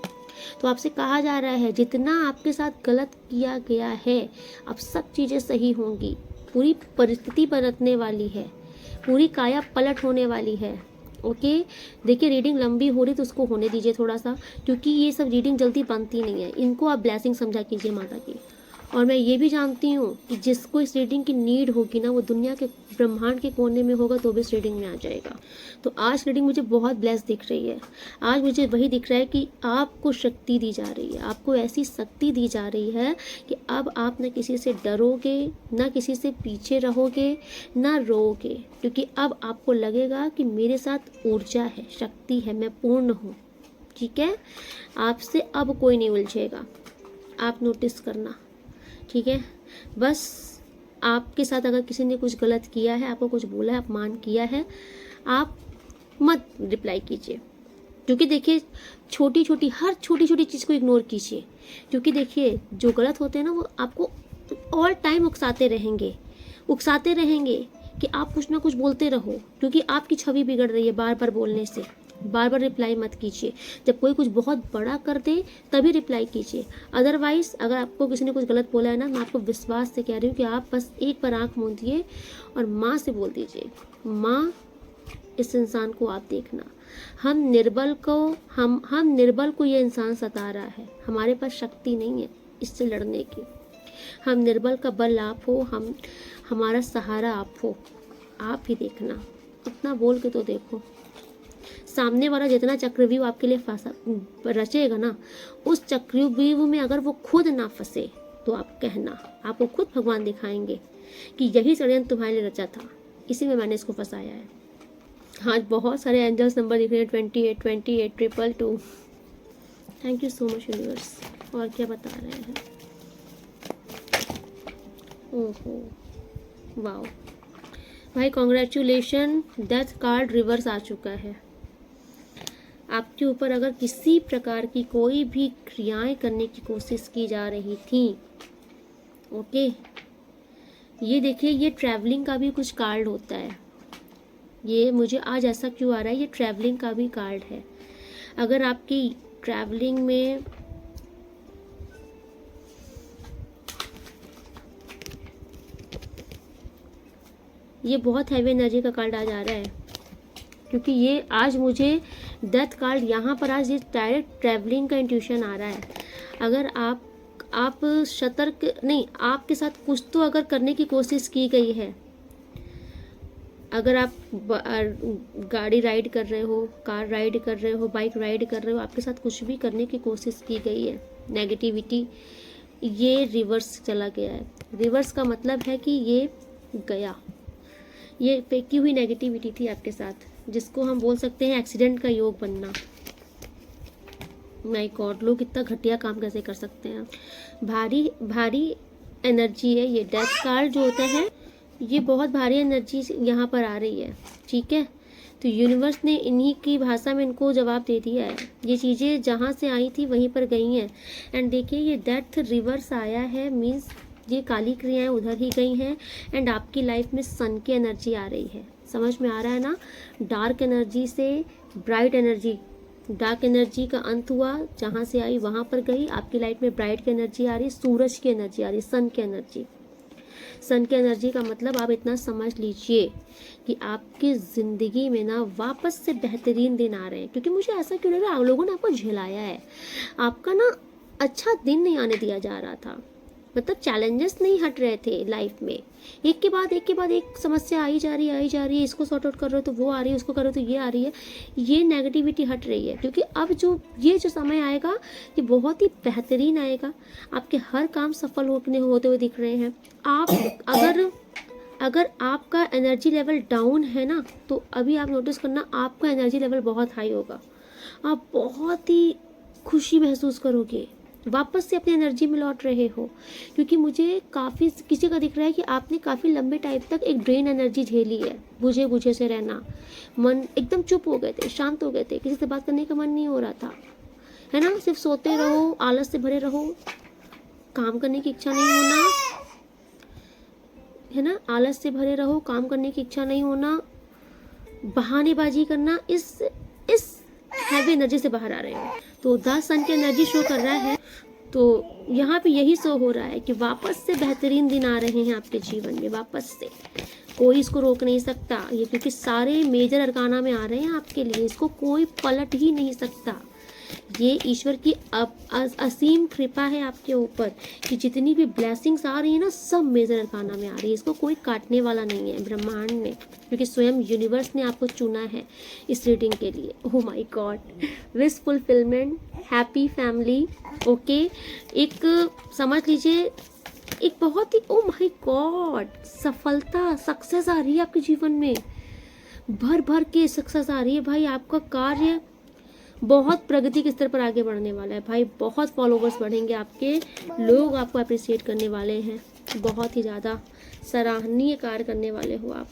तो आपसे कहा जा रहा है जितना आपके साथ गलत किया गया है, अब सब चीज़ें सही होंगी। पूरी परिस्थिति पलटने वाली है, पूरी काया पलट होने वाली है। ओके देखिए, रीडिंग लंबी हो रही तो उसको होने दीजिए थोड़ा सा, क्योंकि ये सब रीडिंग जल्दी बनती नहीं है। इनको आप ब्लेसिंग समझा कीजिए माता की। और मैं ये भी जानती हूँ कि जिसको इस रीडिंग की नीड होगी ना, वो दुनिया के ब्रह्मांड के कोने में होगा तो भी इस रीडिंग में आ जाएगा। तो आज रीडिंग मुझे बहुत ब्लेस दिख रही है। आज मुझे वही दिख रहा है कि आपको शक्ति दी जा रही है, आपको ऐसी शक्ति दी जा रही है कि अब आप न किसी से डरोगे, ना किसी से पीछे रहोगे, ना रोओगे, क्योंकि अब आपको लगेगा कि मेरे साथ ऊर्जा है, शक्ति है, मैं पूर्ण हूँ। ठीक है, आपसे अब कोई नहीं उलझेगा। आप नोटिस करना, ठीक है। बस आपके साथ अगर किसी ने कुछ गलत किया है, आपको कुछ बोला है, अपमान किया है, आप मत रिप्लाई कीजिए, क्योंकि देखिए हर छोटी छोटी चीज़ को इग्नोर कीजिए, क्योंकि देखिए जो गलत होते हैं ना, वो आपको ऑल टाइम उकसाते रहेंगे कि आप कुछ ना कुछ बोलते रहो, क्योंकि आपकी छवि बिगड़ रही है बार बार बोलने से। बार बार रिप्लाई मत कीजिए। जब कोई कुछ बहुत बड़ा कर दे तभी रिप्लाई कीजिए, अदरवाइज अगर आपको किसी ने कुछ गलत बोला है ना, मैं आपको विश्वास से कह रही हूँ कि आप बस एक बार आंख मूंदिए और माँ से बोल दीजिए, माँ इस इंसान को आप देखना, हम निर्बल को ये इंसान सता रहा है, हमारे पास शक्ति नहीं है इससे लड़ने की, हम निर्बल का बल आप हो, हमारा सहारा आप हो, आप ही देखना। इतना बोल के तो देखो, सामने वाला जितना चक्रव्यूह आपके लिए रचेगा ना, उस चक्रव्यूह में अगर वो खुद ना फंसे तो आप कहना, आपको खुद भगवान दिखाएंगे कि यही षड्यंत्र तुम्हारे लिए रचा था, इसी में मैंने इसको फंसाया है। हाँ, बहुत सारे एंजल्स नंबर दिख रहे हैं, 28 28 222। Thank you so much universe. और क्या बता रहे हैं? ओहो वाओ भाई, कॉन्ग्रेचुलेशन, डेथ कार्ड रिवर्स आ चुका है। आपके ऊपर अगर किसी प्रकार की कोई भी क्रियाएं करने की कोशिश की जा रही थी, ओके, ये देखिए, ये ट्रैवलिंग का भी कुछ कार्ड होता है। ये मुझे आज ऐसा क्यों आ रहा है, ये ट्रैवलिंग का भी कार्ड है। अगर आपकी ट्रैवलिंग में ये बहुत हैवी एनर्जी का कार्ड आज आ रहा है, क्योंकि ये आज मुझे डेथ कार्ड यहाँ पर आज ये डायरेक्ट ट्रैवलिंग का इंट्यूशन आ रहा है। अगर आप सतर्क नहीं, आपके साथ कुछ तो अगर करने की कोशिश की गई है, अगर आप गाड़ी राइड कर रहे हो, कार राइड कर रहे हो, बाइक राइड कर रहे हो, आपके साथ कुछ भी करने की कोशिश की गई है, नेगेटिविटी, ये रिवर्स चला गया है। रिवर्स का मतलब है कि ये गया, ये फेंकी हुई नेगेटिविटी थी आपके साथ, जिसको हम बोल सकते हैं एक्सीडेंट का योग बनना। माय गॉड, लोग इतना घटिया काम कैसे कर सकते हैं। भारी एनर्जी है ये डेथ कार्ड जो होता है, ये बहुत भारी एनर्जी यहाँ पर आ रही है। ठीक है, तो यूनिवर्स ने इन्हीं की भाषा में इनको जवाब दे दिया है। ये चीज़ें जहाँ से आई थी वहीं पर गई हैं। एंड देखिए, ये डेथ रिवर्स आया है, मीन्स ये काली क्रियाएं उधर ही गई हैं। एंड आपकी लाइफ में सन की एनर्जी आ रही है, समझ में आ रहा है ना। डार्क एनर्जी से ब्राइट एनर्जी, डार्क एनर्जी का अंत हुआ, जहाँ से आई वहाँ पर गई। आपकी लाइफ में ब्राइट की एनर्जी आ रही, सूरज की एनर्जी आ रही, सन की एनर्जी। सन की एनर्जी का मतलब आप इतना समझ लीजिए कि आपकी ज़िंदगी में ना वापस से बेहतरीन दिन आ रहे हैं। क्योंकि मुझे ऐसा क्यों लग रहा है, आप लोगों ने आपको झेलाया है, आपका ना अच्छा दिन नहीं आने दिया जा रहा था, मतलब चैलेंजेस नहीं हट रहे थे लाइफ में। एक के बाद एक समस्या आई जा रही है, इसको सॉर्ट आउट कर रहे हो तो वो आ रही है, उसको कर रहे हो तो ये आ रही है, ये नेगेटिविटी हट रही है। क्योंकि अब ये जो समय आएगा, ये बहुत ही बेहतरीन आएगा। आपके हर काम सफल होते हुए दिख रहे हैं। आप अगर आपका एनर्जी लेवल डाउन है ना, तो अभी आप नोटिस करना, आपका एनर्जी लेवल बहुत हाई होगा। आप बहुत ही खुशी महसूस करोगे, वापस से अपनी एनर्जी में लौट रहे हो, क्योंकि मुझे काफ़ी किसी का दिख रहा है कि आपने काफ़ी लंबे टाइम तक एक ड्रेन एनर्जी झेली है, बुझे बुझे से रहना, मन एकदम चुप हो गए थे, शांत हो गए थे, किसी से बात करने का मन नहीं हो रहा था, है ना, सिर्फ सोते रहो, आलस से भरे रहो, काम करने की इच्छा नहीं होना, है ना, आलस से भरे रहो, काम करने की इच्छा नहीं होना, बहानेबाजी करना, इस हैवी एनर्जी से बाहर आ रहे हो। तो 10 सन की एनर्जी शो कर रहा है, तो यहाँ पे यही शो हो रहा है कि वापस से बेहतरीन दिन आ रहे हैं आपके जीवन में, वापस से कोई इसको रोक नहीं सकता ये, क्योंकि सारे मेजर अरकाना में आ रहे हैं आपके लिए, इसको कोई पलट ही नहीं सकता। ये ईश्वर की असीम कृपा है आपके ऊपर कि जितनी भी ब्लेसिंग्स आ रही है ना, सब मेजर अरकाना में आ रही है, इसको कोई काटने वाला नहीं है ब्रह्मांड ने, क्योंकि स्वयं यूनिवर्स ने आपको चुना है इस रीडिंग के लिए। Oh my God, wish fulfilment, happy family. Okay, एक समझ लीजिए एक बहुत ही, ओह माय गॉड, सफलता, सक्सेस आ रही है आपके जीवन में, भर भर के सक्सेस आ रही है भाई। आपका कार्य बहुत प्रगति के स्तर पर आगे बढ़ने वाला है भाई, बहुत फॉलोवर्स बढ़ेंगे आपके, लोग आपको अप्रिशिएट करने वाले हैं, बहुत ही ज़्यादा सराहनीय कार्य करने वाले हो आप।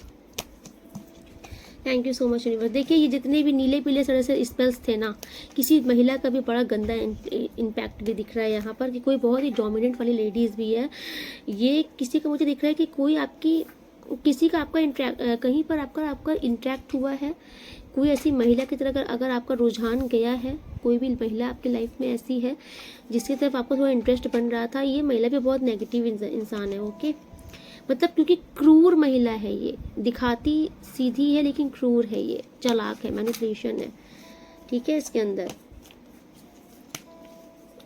Thank you so much universe. देखिए ये जितने भी नीले पीले तरह से स्पेल्स थे ना, किसी महिला का भी बड़ा गंदा इम्पैक्ट भी दिख रहा है यहाँ पर, कि कोई बहुत ही डोमिनेंट वाली लेडीज़ भी है, ये किसी का मुझे दिख रहा है कि कोई आपकी, किसी का आपका कहीं पर आपका इंटरेक्ट हुआ है, कोई ऐसी महिला की तरफ अगर आपका रुझान गया है, कोई भी महिला आपकी लाइफ में ऐसी है जिसकी तरफ आपको थोड़ा इंटरेस्ट बन रहा था, ये महिला भी बहुत नेगेटिव इंसान है। ओके, मतलब क्योंकि क्रूर महिला है ये, दिखाती सीधी है लेकिन क्रूर है, ये चालाक है, मैनिपुलेशन है, ठीक है। इसके अंदर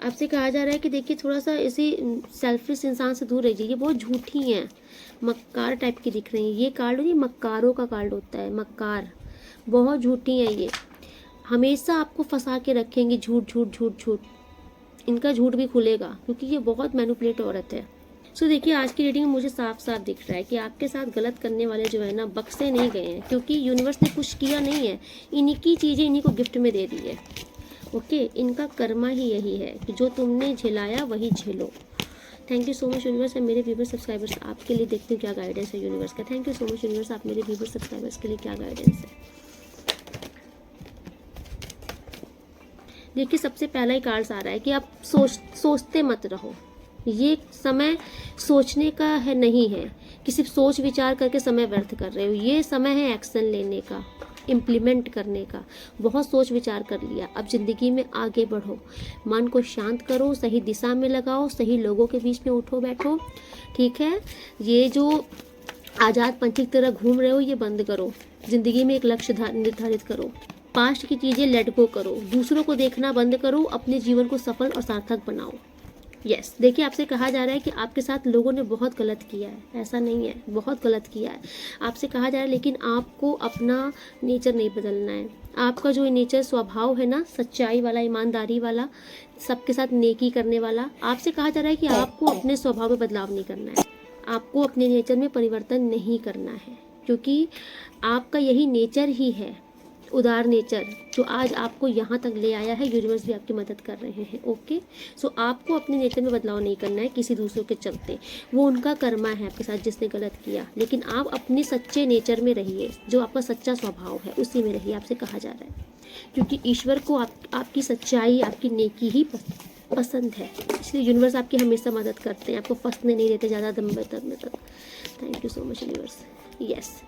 आपसे कहा जा रहा है कि देखिए थोड़ा सा इसी सेल्फिश इंसान से दूर रहिए, ये बहुत झूठी हैं, मक्कार टाइप की दिख रही है। ये कार्ड होती है, मक्कारों का कार्ड होता है, मक्कार, बहुत झूठी है ये, हमेशा आपको फंसा के रखेंगे, झूठ झूठ झूठ झूठ, इनका झूठ भी खुलेगा क्योंकि ये बहुत मैनिपुलेट औरत है। सो देखिए आज की रीडिंग में मुझे साफ साफ दिख रहा है कि आपके साथ गलत करने वाले जो है ना, बख्शे नहीं गए हैं, क्योंकि यूनिवर्स ने कुछ किया नहीं है, इन्हीं की चीज़ें इन्हीं को गिफ्ट में दे दी है। ओके, इनका कर्मा ही यही है कि जो तुमने झेलाया वही झेलो। Thank you so much universe. है मेरे व्यूवर सब्सक्राइबर्स आपके लिए देखते हैं क्या गाइडेंस है यूनिवर्स का। Thank you so much universe, आप मेरे व्यूवर सब्सक्राइबर्स के लिए क्या गाइडेंस है। देखिए सबसे पहला ही कार्ड्स आ रहा है कि आप सोचते मत रहो, ये समय सोचने का है नहीं है कि सिर्फ सोच विचार करके समय व्यर्थ कर रहे हो, ये समय है एक्शन लेने का, इम्प्लीमेंट करने का। बहुत सोच विचार कर लिया, अब ज़िंदगी में आगे बढ़ो, मन को शांत करो, सही दिशा में लगाओ, सही लोगों के बीच में उठो बैठो, ठीक है। ये जो आज़ाद पंछी की तरह घूम रहे हो ये बंद करो, ज़िंदगी में एक लक्ष्य निर्धारित करो, पास्ट की चीज़ें लेट गो करो, दूसरों को देखना बंद करो, अपने जीवन को सफल और सार्थक बनाओ। यस, देखिए आपसे कहा जा रहा है कि आपके साथ लोगों ने बहुत गलत किया है, ऐसा नहीं है, बहुत गलत किया है आपसे कहा जा रहा है, लेकिन आपको अपना नेचर नहीं बदलना है। आपका जो नेचर स्वभाव है ना, सच्चाई वाला, ईमानदारी वाला, सबके साथ नेकी करने वाला, आपसे कहा जा रहा है कि आपको अपने स्वभाव में बदलाव नहीं करना है, आपको अपने नेचर में परिवर्तन नहीं करना है, क्योंकि आपका यही नेचर ही है, उदार नेचर, जो आज आपको यहाँ तक ले आया है। यूनिवर्स भी आपकी मदद कर रहे हैं। ओके, सो आपको अपने नेचर में बदलाव नहीं करना है किसी दूसरों के चलते, वो उनका कर्मा है आपके साथ जिसने गलत किया, लेकिन आप अपने सच्चे नेचर में रहिए, जो आपका सच्चा स्वभाव है उसी में रहिए, आपसे कहा जा रहा है, क्योंकि ईश्वर को आपकी सच्चाई, आपकी नेकी ही पसंद है, इसलिए यूनिवर्स आपकी हमेशा मदद करते हैं, आपको फंसने नहीं देते ज़्यादा लंबे समय तक। Thank you so much universe. Yes,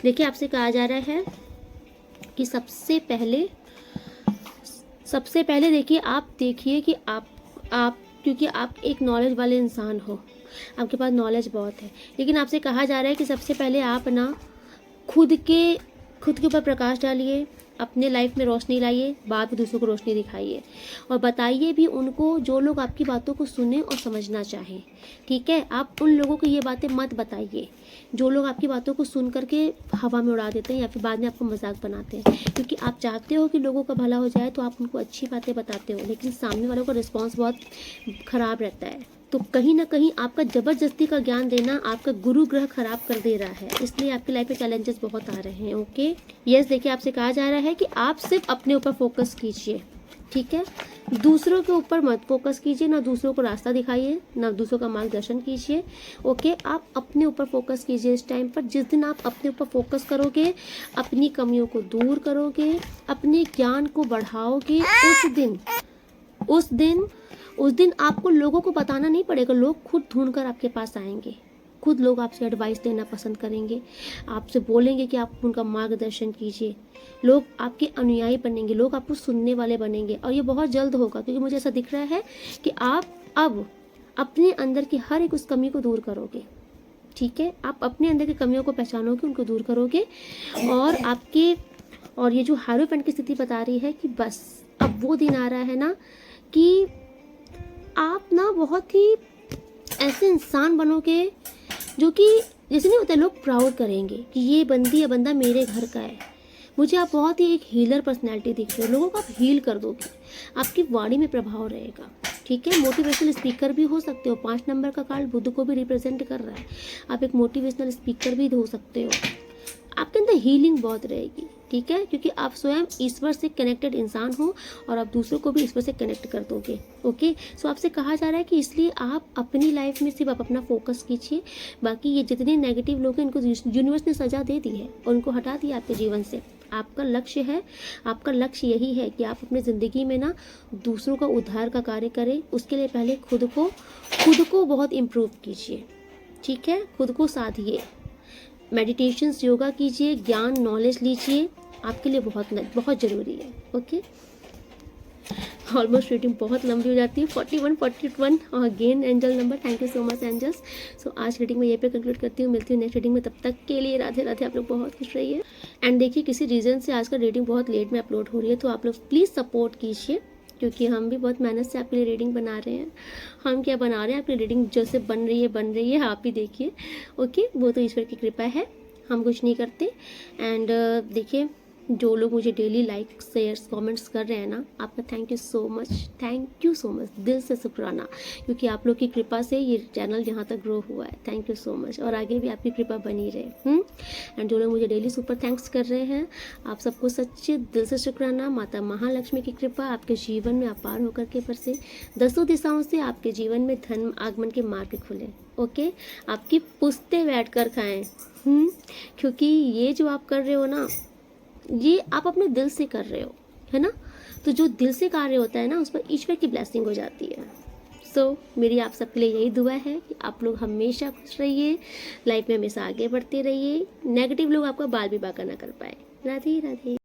देखिए आपसे कहा जा रहा है कि सबसे पहले देखिए, आप देखिए कि आप क्योंकि आप एक नॉलेज वाले इंसान हो, आपके पास नॉलेज बहुत है, लेकिन आपसे कहा जा रहा है कि सबसे पहले आप ना खुद के ऊपर प्रकाश डालिए, अपने लाइफ में रोशनी लाइए, बाद में दूसरों को रोशनी दिखाइए, और बताइए भी उनको जो लोग आपकी बातों को सुने और समझना चाहें, ठीक है। आप उन लोगों को ये बातें मत बताइए जो लोग आपकी बातों को सुन करके हवा में उड़ा देते हैं या फिर बाद में आपको मजाक बनाते हैं, क्योंकि आप चाहते हो कि लोगों का भला हो जाए, तो आप उनको अच्छी बातें बताते हो, लेकिन सामने वालों का रिस्पॉन्स बहुत ख़राब रहता है। तो कहीं ना कहीं आपका ज़बरदस्ती का ज्ञान देना आपका गुरु ग्रह खराब कर दे रहा है, इसलिए आपकी लाइफ में चैलेंजेस बहुत आ रहे हैं। ओके, यस, देखिए आपसे कहा जा रहा है कि आप सिर्फ अपने ऊपर फोकस कीजिए, ठीक है। दूसरों के ऊपर मत फोकस कीजिए, ना दूसरों को रास्ता दिखाइए, ना दूसरों का मार्गदर्शन कीजिए। ओके, आप अपने ऊपर फोकस कीजिए इस टाइम पर। जिस दिन आप अपने ऊपर फोकस करोगे, अपनी कमियों को दूर करोगे, अपने ज्ञान को बढ़ाओगे, उस दिन आपको लोगों को बताना नहीं पड़ेगा। लोग खुद ढूंढ कर आपके पास आएंगे, खुद लोग आपसे एडवाइस देना पसंद करेंगे, आपसे बोलेंगे कि आप उनका मार्गदर्शन कीजिए। लोग आपके अनुयायी बनेंगे, लोग आपको सुनने वाले बनेंगे, और ये बहुत जल्द होगा, क्योंकि मुझे ऐसा दिख रहा है कि आप अब अपने अंदर की हर एक उस कमी को दूर करोगे। ठीक है, आप अपने अंदर की कमियों को पहचानोगे, उनको दूर करोगे, और ये जो हाइरोफेंट की स्थिति बता रही है कि बस अब वो दिन आ रहा है ना कि आप ना बहुत ही ऐसे इंसान बनोगे जो कि जैसे नहीं होता, लोग प्राउड करेंगे कि ये बंदी या बंदा मेरे घर का है। मुझे आप बहुत ही एक हीलर पर्सनैलिटी दिख रहे हो, लोगों को आप हील कर दोगे, आपकी वाणी में प्रभाव रहेगा। ठीक है, मोटिवेशनल स्पीकर भी हो सकते हो। 5 नंबर का कार्ड बुध को भी रिप्रेजेंट कर रहा है, आप एक मोटिवेशनल स्पीकर भी हो सकते हो। आपके अंदर हीलिंग बहुत रहेगी। ठीक है, क्योंकि आप स्वयं ईश्वर से कनेक्टेड इंसान हो और आप दूसरों को भी ईश्वर से कनेक्ट कर दोगे। ओके, सो आपसे कहा जा रहा है कि इसलिए आप अपनी लाइफ में सिर्फ आप अपना फोकस कीजिए। बाकी ये जितने नेगेटिव लोग हैं, इनको यूनिवर्स ने सजा दे दी है और उनको हटा दिया आपके जीवन से। आपका लक्ष्य यही है कि आप अपनी ज़िंदगी में ना दूसरों का उद्धार का कार्य करें। उसके लिए पहले खुद को बहुत इम्प्रूव कीजिए। ठीक है, खुद को साधिए, मेडिटेशंस, योगा कीजिए, ज्ञान नॉलेज लीजिए, आपके लिए बहुत ज़रूरी है। ओके, ऑलमोस्ट रीडिंग बहुत लंबी हो जाती है, 41 और again angel number. Thank you so much angels. So आज रीडिंग में ये पे कंक्लूड करती हूँ, मिलती हूँ नेक्स्ट रीडिंग में। तब तक के लिए राधे राधे, आप लोग बहुत खुश रहिए। एंड देखिए, किसी रीज़न से आज का रीडिंग बहुत लेट में अपलोड हो रही है, तो आप लोग प्लीज़ सपोर्ट कीजिए, क्योंकि हम भी बहुत मेहनत से आपके लिए रीडिंग बना रहे हैं। हम क्या बना रहे हैं, आपकी रीडिंग जैसे बन रही है, आप ही देखिए। ओके, वो तो ईश्वर की कृपा है, हम कुछ नहीं करते। एंड देखिए, जो लोग मुझे डेली लाइक शेयर्स कमेंट्स कर रहे हैं ना, आपका थैंक यू सो मच, दिल से शुक्राना, क्योंकि आप लोग की कृपा से ये चैनल यहाँ तक ग्रो हुआ है। थैंक यू सो मच, और आगे भी आपकी कृपा बनी रहे। एंड जो लोग मुझे डेली सुपर थैंक्स कर रहे हैं, आप सबको सच्चे दिल से शुक्राना। माता महालक्ष्मी की कृपा आपके जीवन में अपार होकर के बरसे, 10 दिशाओं से आपके जीवन में धन आगमन के मार्ग खुले। ओके, आपकी पुश्ते बैठ कर खाएँ, क्योंकि ये जो आप कर रहे हो ना, ये आप अपने दिल से कर रहे हो, है ना। तो जो दिल से कार्य होता है ना, उस पर ईश्वर की ब्लेसिंग हो जाती है। सो मेरी आप सबके लिए यही दुआ है कि आप लोग हमेशा खुश रहिए, लाइफ में हमेशा आगे बढ़ते रहिए, नेगेटिव लोग आपका बाल भी बांका ना कर पाए। राधे राधे।